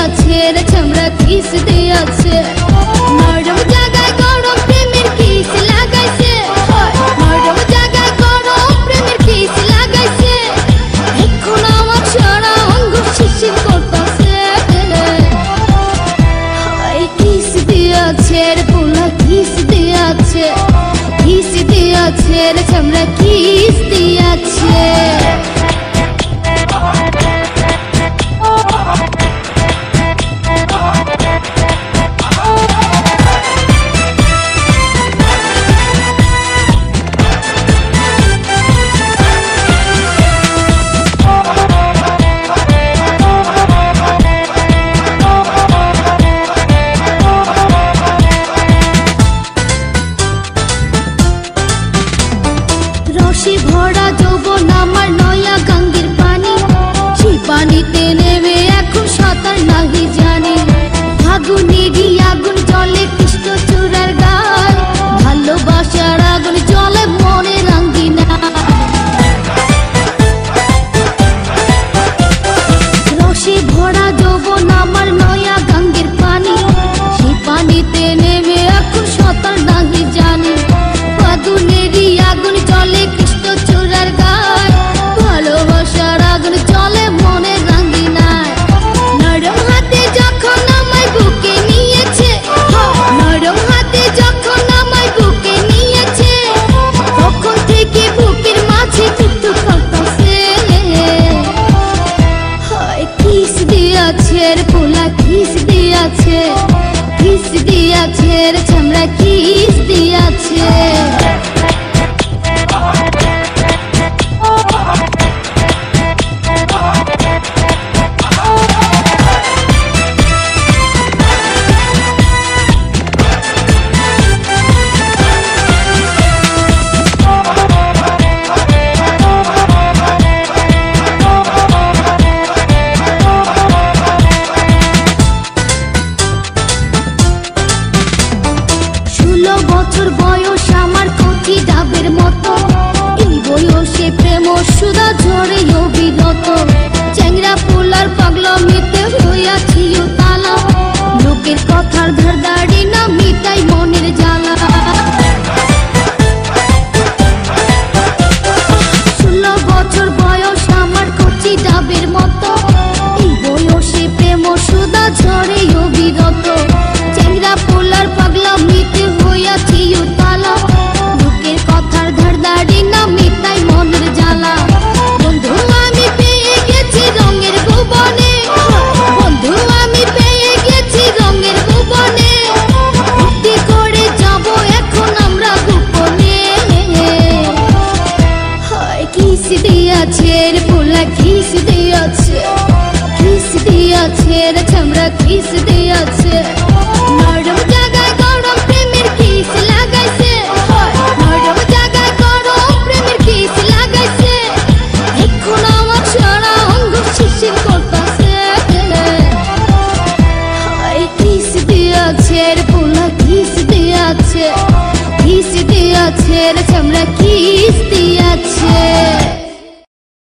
দিয়াছে রে চামড়া কিস দিয়াছে নরম জায়গায় গরম প্রেমের কিস লাগাইছে নরম জায়গায় গরম প্রেমের কিস লাগাইছে এখন আমার সারা অঙ্গ শিশির করতেছে কিস দিয়াছে রে পোলা কিস দিয়াছে রে চামড়া কিস দিয়াছে রসে ভরা যৌবন আমার নয়া গঙ্গের পানি সেই পানিতে নেমে এখন সাঁতার নাহি জানি ফাগুনেরই আগুন জলে কৃষ্ণ চূড়ার গান ভালোবাসার আগুন জলে মনে রাঙ্গিনা রসে ভরা যৌবন আমার নয়া গঙ্গের পানি সেই পানিতে নেমে এখন সাঁতার নাহি জানি ফাগুনেরই আগুন জলে কৃষ্ণ চূড়ার গান ভালোবাসার আগুন জলে মনে রাঙ্গিনায় নরম হাতে যখন আমায় বুকে নিয়েছে নরম হাতে যখন আমায় বুকে নিয়েছে তখন থেকে বুকের মাঝে টুকটুক করতেছে কিস দিয়াছে রে পোলা কিস দিয়াছে রে চামড়া কিস দিয়াছে বছর বয়স আমার কচি ডাবের মতো এই বয়সে প্রেম সুদা ঝরে অবিরত চ্যাংরা পোলার পাগলামিতে হইয়াছি তালা লোকের কথার ধারদাড়ি না মিটাই মনের জ্বালা 16 বছর বয়স আমার কচি ডাবের মতো এই বয়সে প্রেম সুদা ঝরে অবিরত চ্যাংরা পোলার পাগলামিতে হইয়াছি তালা লোকের কথার ধারদাড়ি না মিটাই মনের জ্বালা বন্ধু আমি পেয়ে গেছি রঙের ভুবনে বন্ধু আমি পেয়ে গেছি রঙের ভুবনে ভক্তি করে যাব এখন আমরা গোপনে কিস দিয়াছে রে পোলা কিস দিয়াছে রে চামড়া কিস দিয়াছে নরম জায়গায় গরম প্রেমের কিস লাগাইছে নরম জায়গায় গরম প্রেমের কিস লাগাইছে এখন আমার সারা অঙ্গ শিশির করতেছে কিস দিয়াছে রে পোলা কিস দিয়াছে রে চামড়া কিস দিয়াছে